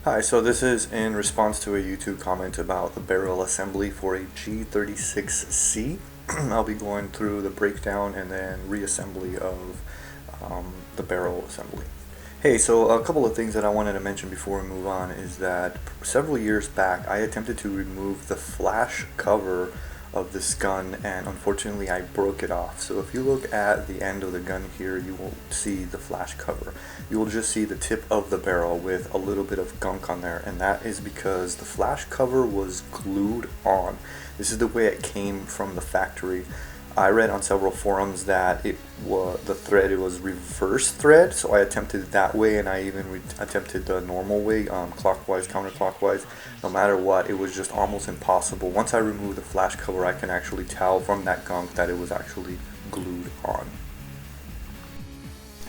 Hi, so this is in response to a YouTube comment about the barrel assembly for a G36C. I'll be going through the breakdown and then reassembly of the barrel assembly. Hey, so a couple of things that I wanted to mention before we move on is that several years back I attempted to remove the flash cover of this gun, and unfortunately I broke it off. So if you look at the end of the gun here, you won't see the flash cover. You will just see the tip of the barrel with a little bit of gunk on there, and that is because the flash cover was glued on. This is the way it came from the factory. I read on several forums that it was reverse thread, so I attempted that way, and I even attempted the normal way, clockwise, counterclockwise. No matter what, it was just almost impossible. Once I removed the flash cover, I can actually tell from that gunk that it was actually glued on.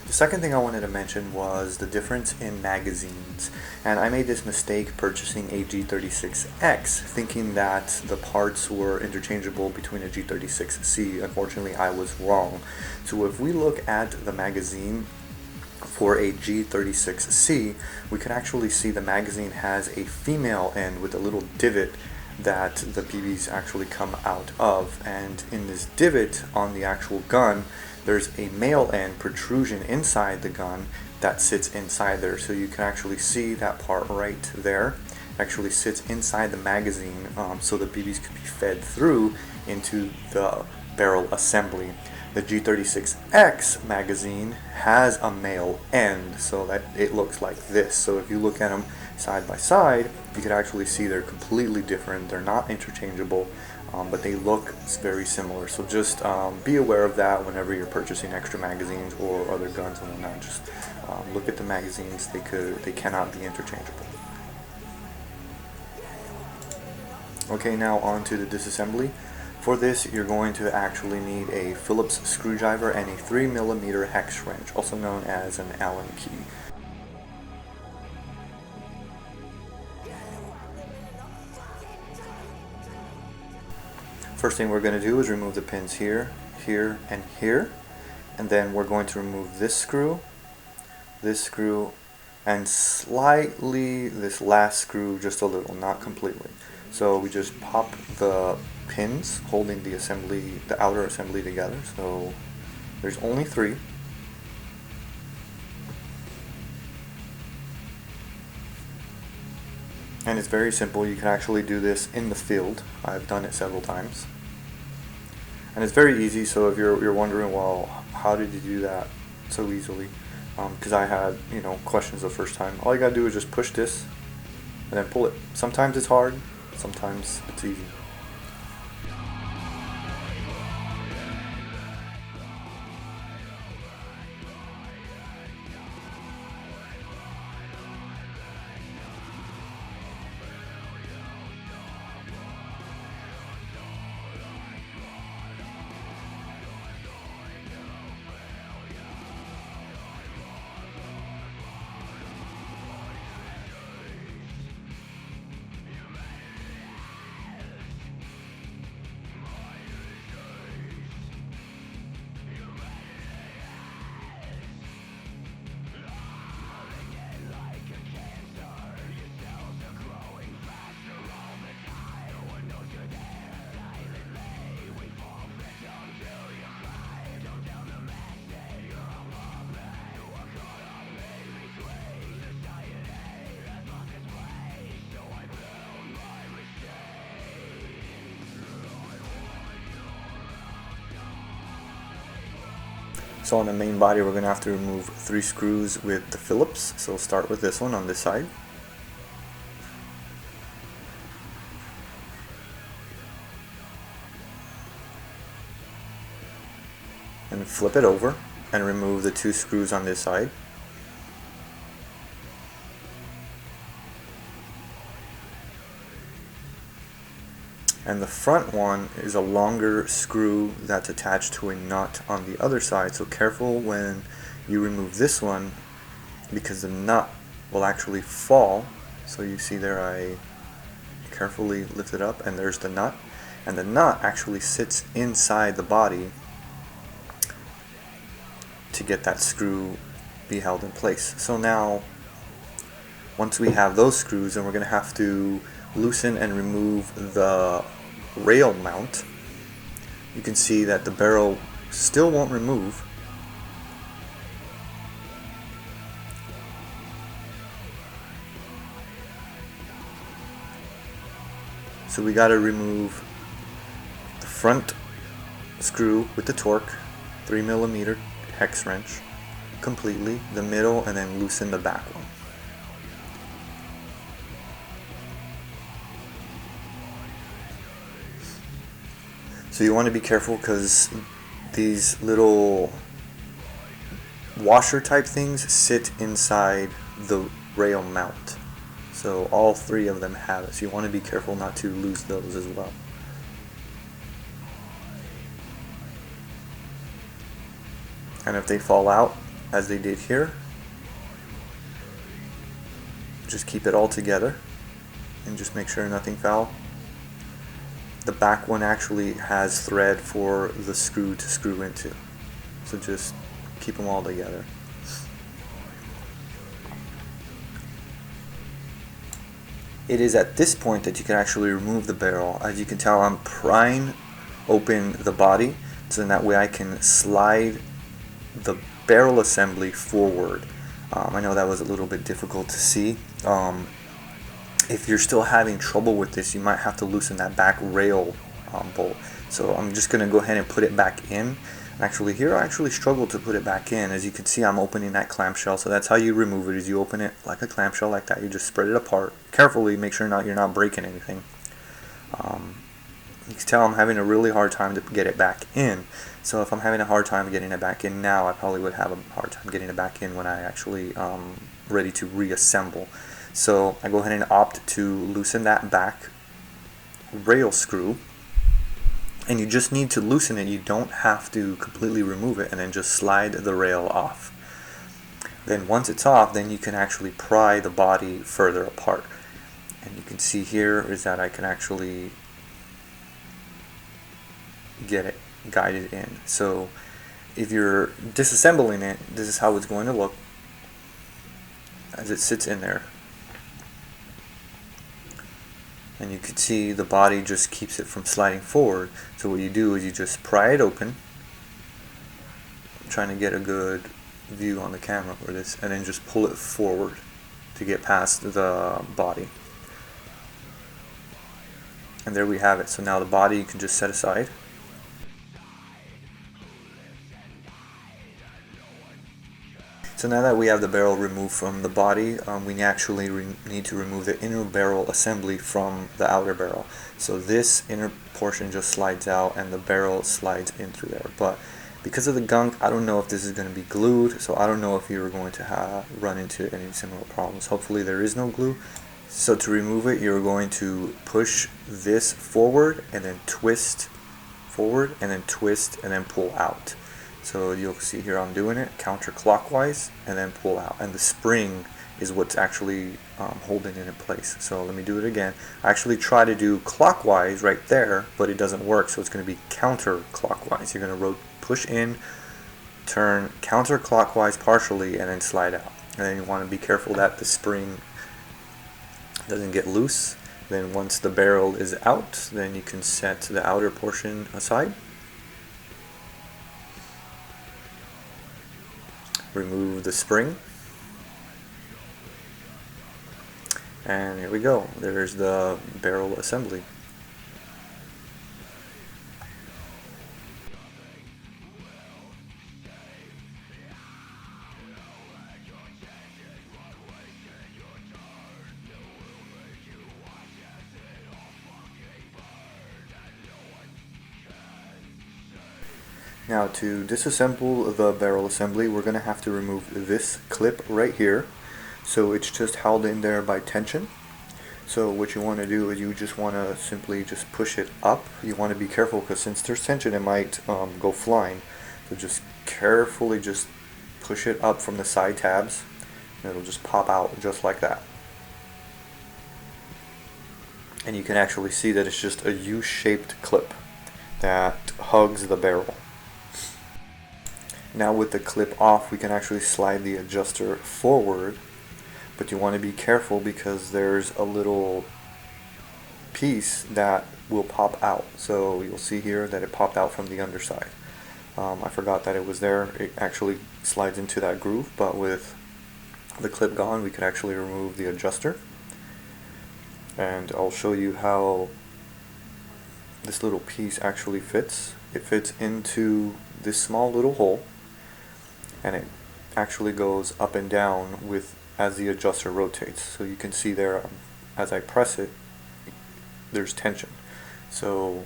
The second thing I wanted to mention was the difference in magazines, and I made this mistake purchasing a G36X thinking that the parts were interchangeable between a G36C. Unfortunately, I was wrong. So if we look at the magazine for a G36C, we can actually see the magazine has a female end with a little divot that the BBs actually come out of, and in this divot on the actual gun there's a male end protrusion inside the gun that sits inside there. So you can actually see that part right there. It actually sits inside the magazine, so the BBs can be fed through into the barrel assembly. The G36X magazine has a male end, so that it looks like this. So if you look at them side by side, you can actually see they're completely different. They're not interchangeable, but they look very similar. So just be aware of that whenever you're purchasing extra magazines or other guns and whatnot. Just look at the magazines. They cannot be interchangeable. Okay, now on to the disassembly. For this, you're going to actually need a Phillips screwdriver and a 3mm hex wrench, also known as an Allen key. First thing we're going to do is remove the pins here, here, and here, and then we're going to remove this screw, and slightly this last screw, just a little, not completely. So we just pop the pins holding the assembly, the outer assembly together. So there's only 3. And it's very simple. You can actually do this in the field. I've done it several times. And it's very easy, so if you're wondering, well, how did you do that so easily? Because I had, questions the first time. All you gotta do is just push this and then pull it. Sometimes it's hard, sometimes it's easy. So on the main body, we're going to have to remove 3 screws with the Phillips. So we'll start with this one on this side. And flip it over and remove the 2 screws on this side. And the front one is a longer screw that's attached to a nut on the other side, so careful when you remove this one because the nut will actually fall. So you see there, I carefully lift it up and there's the nut, and the nut actually sits inside the body to get that screw be held in place. So now Once we have those screws, then we're going to have to loosen and remove the rail mount. You can see that the barrel still won't remove. So we got to remove the front screw with the torque, 3mm hex wrench, completely, the middle, and then loosen the back one. So you want to be careful because these little washer type things sit inside the rail mount. So all three of them have it. So you want to be careful not to lose those as well. And if they fall out, as they did here, just keep it all together and just make sure nothing fell. The back one actually has thread for the screw to screw into. So just keep them all together. It is at this point that you can actually remove the barrel. As you can tell, I'm prying open the body so in that way I can slide the barrel assembly forward. I know that was a little bit difficult to see. If you're still having trouble with this, you might have to loosen that back rail bolt. So I'm just going to go ahead and put it back in. Actually, here I actually struggled to put it back in. As you can see, I'm opening that clamshell. So that's how you remove it, is you open it like a clamshell like that. You just spread it apart carefully, make sure you're not breaking anything. You can tell I'm having a really hard time to get it back in. So if I'm having a hard time getting it back in now, I probably would have a hard time getting it back in when I actually ready to reassemble. So I go ahead and opt to loosen that back rail screw. And you just need to loosen it. You don't have to completely remove it, and then just slide the rail off. Then once it's off, then you can actually pry the body further apart. And you can see here is that I can actually get it guided in. So if you're disassembling it, this is how it's going to look as it sits in there. And you can see the body just keeps it from sliding forward. So what you do is you just pry it open. I'm trying to get a good view on the camera for this, and then just pull it forward to get past the body. And there we have it. So now the body you can just set aside. So now that we have the barrel removed from the body, we actually need to remove the inner barrel assembly from the outer barrel. So this inner portion just slides out and the barrel slides in through there. But because of the gunk, I don't know if this is going to be glued, so I don't know if you're going to run into any similar problems. Hopefully there is no glue. So to remove it, you're going to push this forward and then twist forward and then twist and then pull out. So you'll see here I'm doing it counterclockwise and then pull out, and the spring is what's actually holding it in place. So let me do it again. I actually try to do clockwise right there, but it doesn't work, so it's going to be counterclockwise. You're going to push in, turn counterclockwise partially, and then slide out. And then you want to be careful that the spring doesn't get loose. Then once the barrel is out, then you can set the outer portion aside. Remove the spring, and here we go. There's the barrel assembly. Now to disassemble the barrel assembly, we're going to have to remove this clip right here. So it's just held in there by tension. So what you want to do is you just want to simply just push it up. You want to be careful because since there's tension it might go flying. So just carefully just push it up from the side tabs and it'll just pop out just like that. And you can actually see that it's just a U-shaped clip that hugs the barrel. Now with the clip off, we can actually slide the adjuster forward but you want to be careful because there's a little piece that will pop out. So you'll see here that it popped out from the underside. I forgot that it was there. It actually slides into that groove, but with the clip gone we could actually remove the adjuster, and I'll show you how this little piece actually fits. It fits into this small little hole, and it actually goes up and down with as the adjuster rotates. So you can see there, as I press it, there's tension. So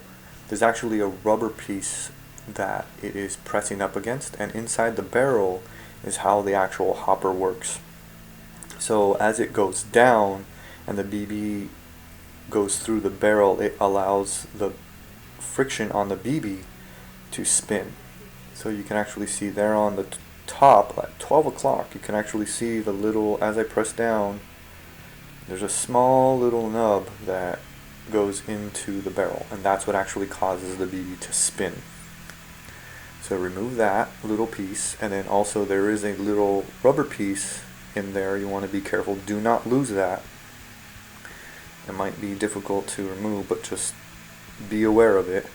there's actually a rubber piece that it is pressing up against, and inside the barrel is how the actual hopper works. So as it goes down and the BB goes through the barrel, it allows the friction on the BB to spin. So you can actually see there on the top at 12 o'clock, you can actually see the little, as I press down, there's a small little nub that goes into the barrel, and that's what actually causes the BB to spin. So remove that little piece, and then also there is a little rubber piece in there. You want to be careful, do not lose that. It might be difficult to remove, but just be aware of it.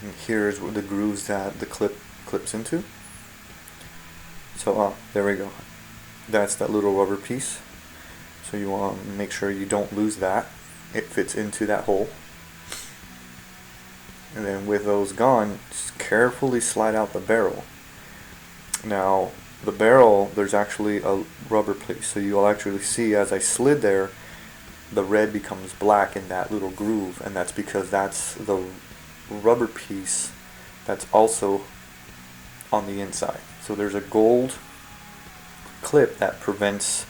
And here's the grooves that the clip clips into. So there we go. That's that little rubber piece. So you want to make sure you don't lose that. It fits into that hole. And then with those gone, just carefully slide out the barrel. Now the barrel, there's actually a rubber piece, so you'll actually see as I slid there, the red becomes black in that little groove, and that's because that's the rubber piece that's also on the inside. So there's a gold clip that prevents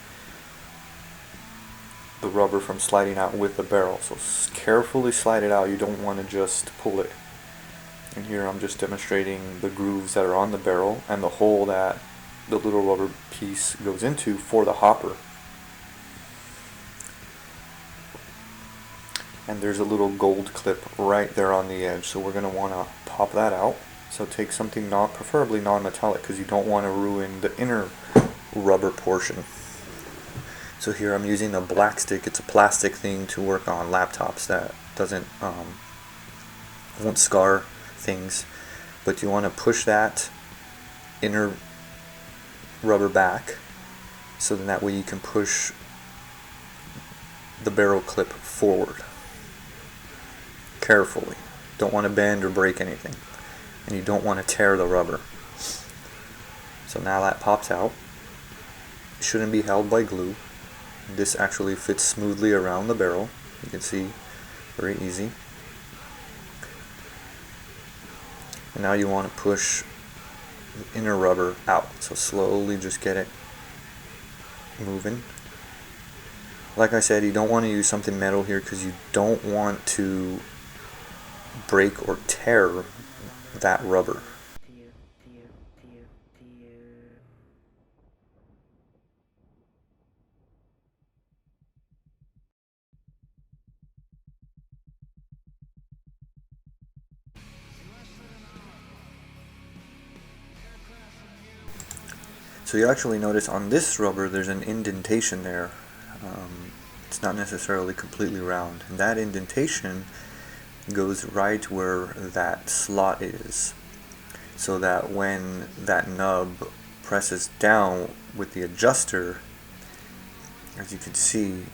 the rubber from sliding out with the barrel. So carefully slide it out, you don't want to just pull it. And here I'm just demonstrating the grooves that are on the barrel and the hole that the little rubber piece goes into for the hopper. And there's a little gold clip right there on the edge, so we're going to want to pop that out. So take something preferably non-metallic, because you don't want to ruin the inner rubber portion. So here I'm using a black stick. It's a plastic thing to work on laptops that doesn't won't scar things, but you want to push that inner rubber back, so then that way you can push the barrel clip forward carefully. Don't want to bend or break anything, and you don't want to tear the rubber. So now that pops out. It shouldn't be held by glue. This actually fits smoothly around the barrel. You can see, very easy. And now you want to push the inner rubber out. So slowly just get it moving. Like I said, you don't want to use something metal here because you don't want to break or tear that rubber. So you actually notice on this rubber there's an indentation there. It's not necessarily completely round, and that indentation goes right where that slot is, so that when that nub presses down with the adjuster, as you can see,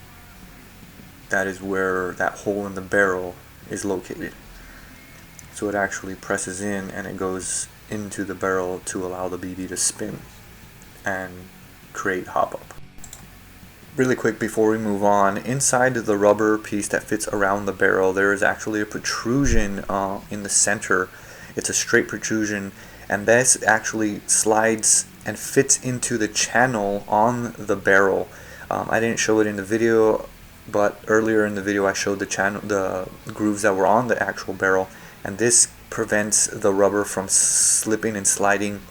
that is where that hole in the barrel is located. So it actually presses in and it goes into the barrel to allow the BB to spin and create hop-up. Really quick before we move on, inside the rubber piece that fits around the barrel, there is actually a protrusion in the center. It's a straight protrusion, and this actually slides and fits into the channel on the barrel. I didn't show it in the video, but earlier in the video I showed the grooves that were on the actual barrel, and this prevents the rubber from slipping and sliding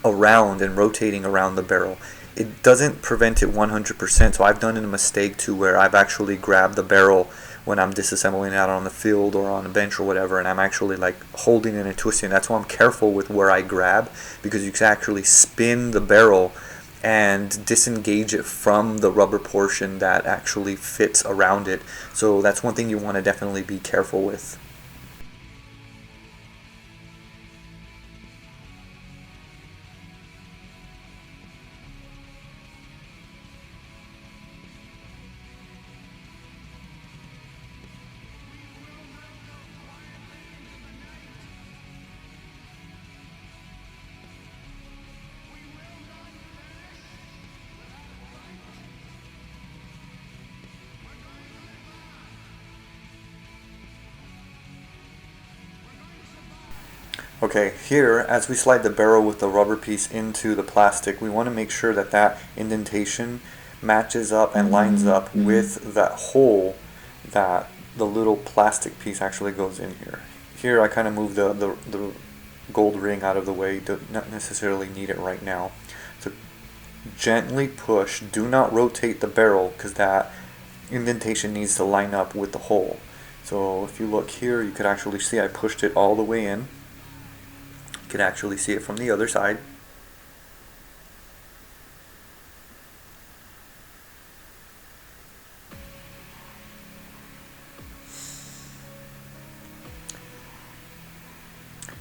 around and rotating around the barrel. It doesn't prevent it 100%, so I've done a mistake to where I've actually grabbed the barrel when I'm disassembling it out on the field or on a bench or whatever, and I'm actually like holding it and twisting. That's why I'm careful with where I grab, because you can actually spin the barrel and disengage it from the rubber portion that actually fits around it. So that's one thing you want to definitely be careful with. Okay, here, as we slide the barrel with the rubber piece into the plastic, we want to make sure that that indentation matches up and lines up with that hole that the little plastic piece actually goes in here. Here I kind of move the gold ring out of the way, do not necessarily need it right now. So gently push, do not rotate the barrel, because that indentation needs to line up with the hole. So if you look here, you could actually see I pushed it all the way in. You can actually see it from the other side.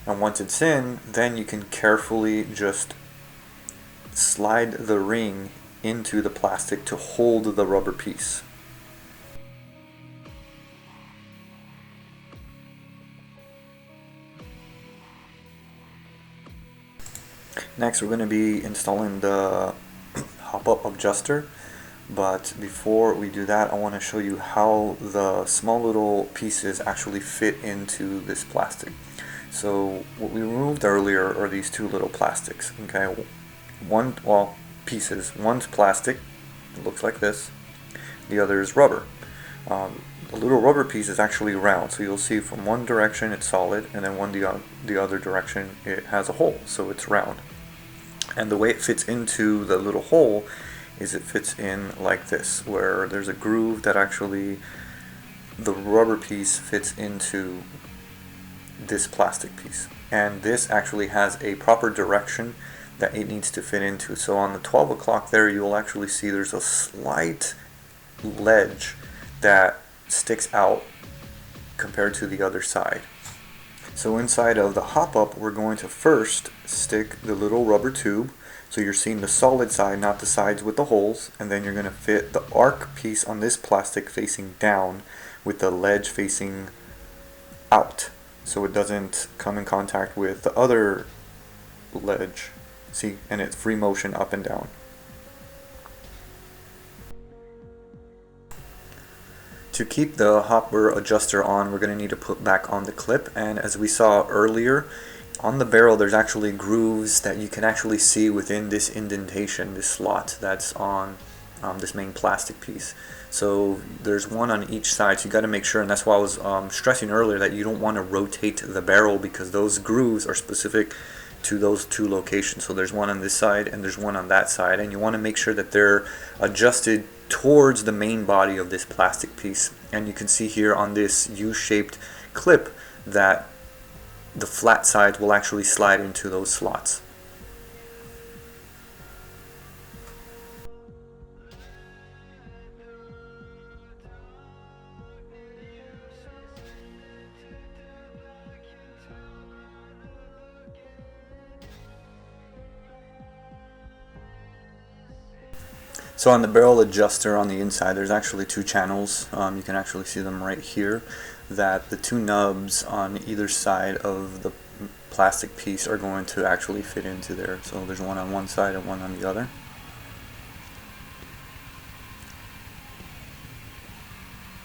And once it's in, then you can carefully just slide the ring into the plastic to hold the rubber piece. Next, we're going to be installing the hop-up adjuster, but before we do that, I want to show you how the small little pieces actually fit into this plastic. So what we removed earlier are these two little plastics. Okay, pieces. One's plastic, it looks like this. The other is rubber. The little rubber piece is actually round, so you'll see from one direction it's solid, and then the other direction it has a hole, so it's round. And the way it fits into the little hole is it fits in like this, where there's a groove that actually the rubber piece fits into this plastic piece. And this actually has a proper direction that it needs to fit into. So on the 12 o'clock there, you'll actually see there's a slight ledge that sticks out compared to the other side. So inside of the hop-up, we're going to first stick the little rubber tube, so you're seeing the solid side, not the sides with the holes, and then you're going to fit the arc piece on this plastic facing down with the ledge facing out, so it doesn't come in contact with the other ledge. See, and it's free motion up and down. To keep the hopper adjuster on, we're going to need to put back on the clip, and as we saw earlier, on the barrel there's actually grooves that you can actually see within this indentation, this slot that's on this main plastic piece. So there's one on each side, so you got to make sure, and that's why I was stressing earlier that you don't want to rotate the barrel, because those grooves are specific to those two locations. So there's one on this side and there's one on that side, and you want to make sure that they're adjusted towards the main body of this plastic piece. And you can see here on this U-shaped clip that the flat sides will actually slide into those slots. So on the barrel adjuster on the inside, there's actually two channels. You can actually see them right here, that the two nubs on either side of the plastic piece are going to actually fit into there. So there's one on one side and one on the other.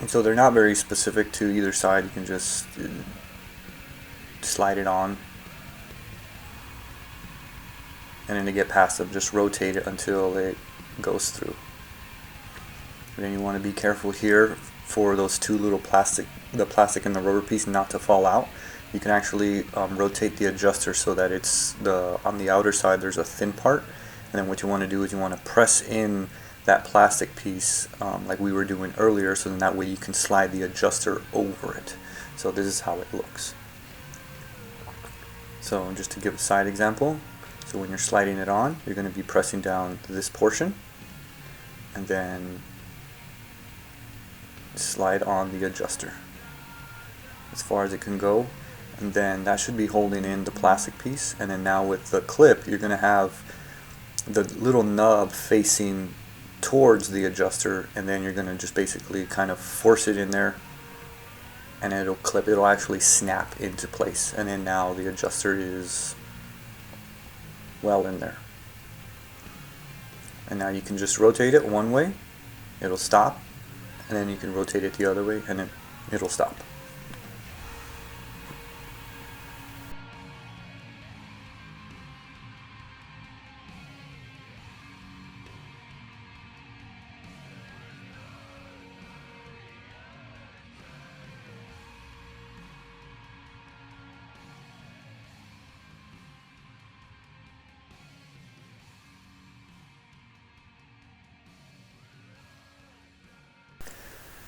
And so they're not very specific to either side. You can just slide it on, and then to get past them, just rotate it until it goes through. And then you want to be careful here for those two little the plastic and the rubber piece not to fall out. You can actually rotate the adjuster so that it's on the outer side there's a thin part, and then what you want to do is you want to press in that plastic piece like we were doing earlier, so then that way you can slide the adjuster over it. So this is how it looks. So just to give a side example, so when you're sliding it on, you're going to be pressing down this portion and then slide on the adjuster as far as it can go, and then that should be holding in the plastic piece. And then now with the clip, you're going to have the little nub facing towards the adjuster, and then you're going to just basically kind of force it in there, and it'll clip. It'll actually snap into place, and then now the adjuster is well in there. And now you can just rotate it one way, it'll stop, and then you can rotate it the other way and then it'll stop.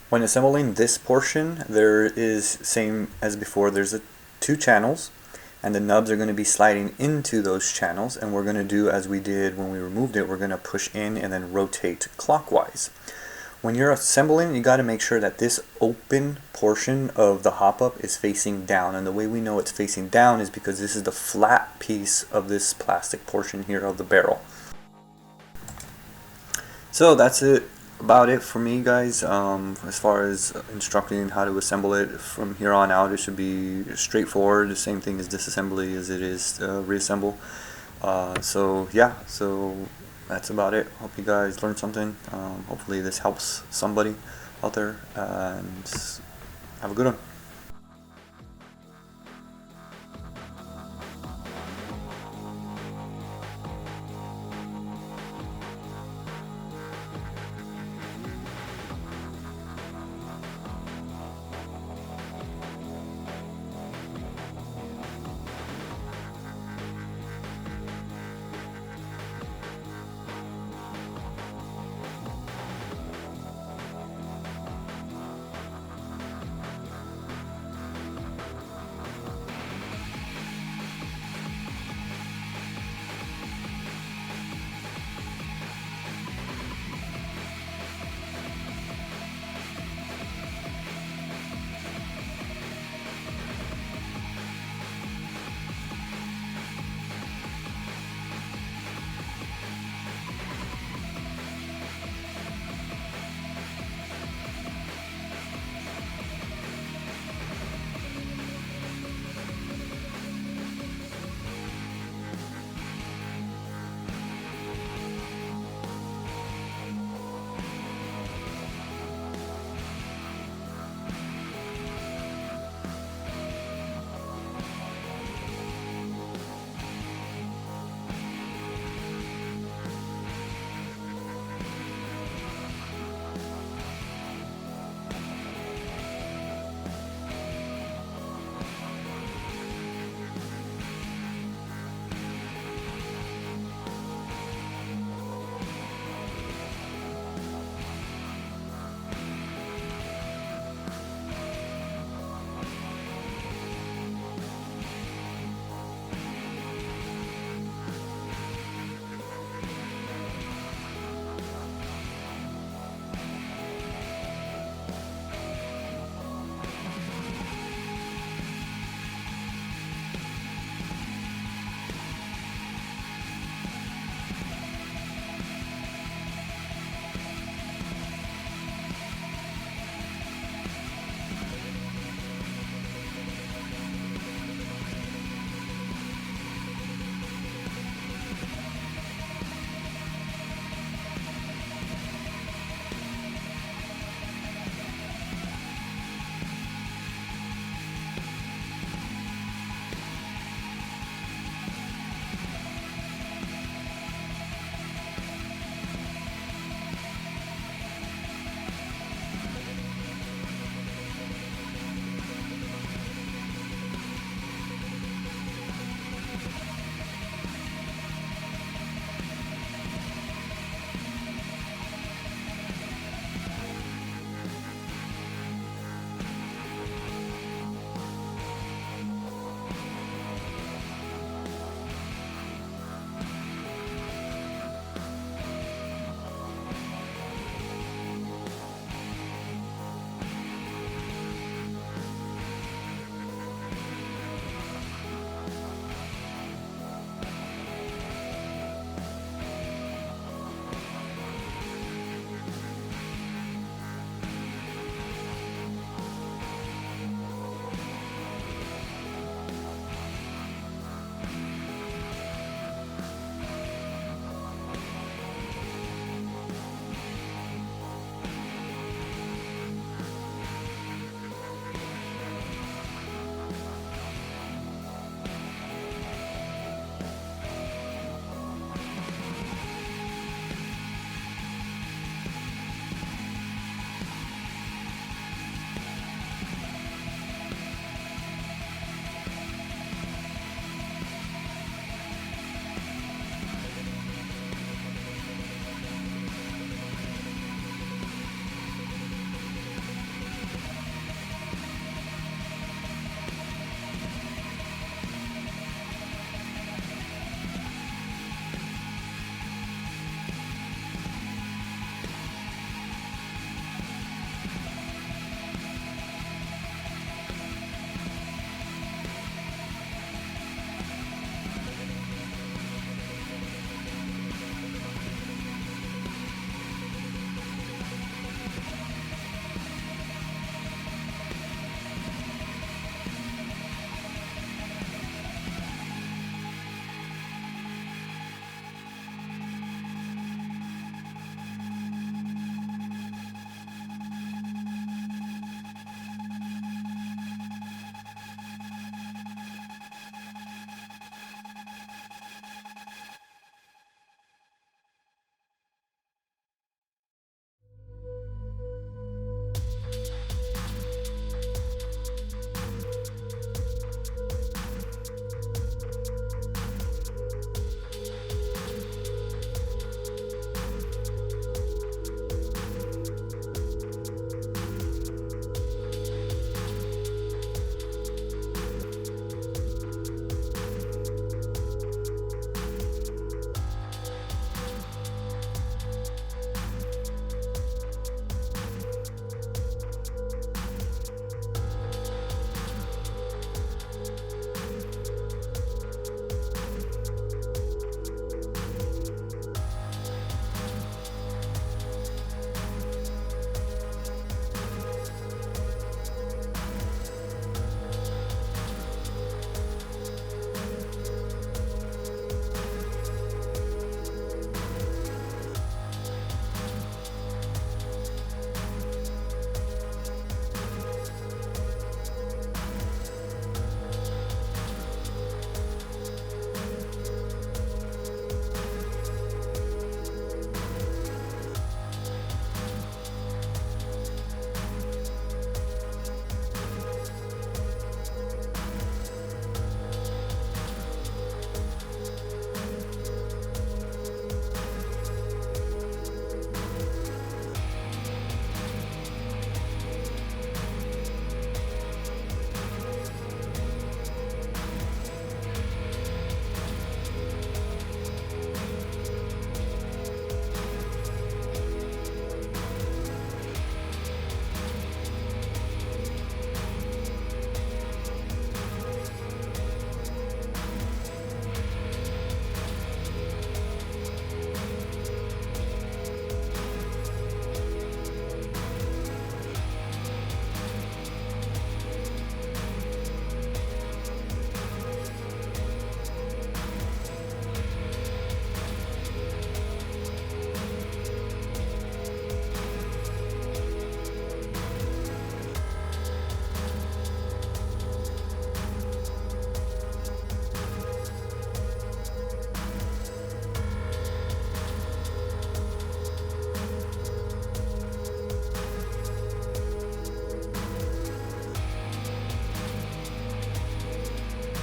When assembling this portion, there is, same as before, there's two channels, and the nubs are going to be sliding into those channels, and we're going to do as we did when we removed it. We're going to push in and then rotate clockwise. When you're assembling, you got to make sure that this open portion of the hop-up is facing down, and the way we know it's facing down is because this is the flat piece of this plastic portion here of the barrel. So that's about it for me, guys. As far as instructing how to assemble it, from here on out it should be straightforward, the same thing as disassembly as it is reassemble. So yeah, so that's about it. Hope you guys learned something. Hopefully this helps somebody out there, and have a good one.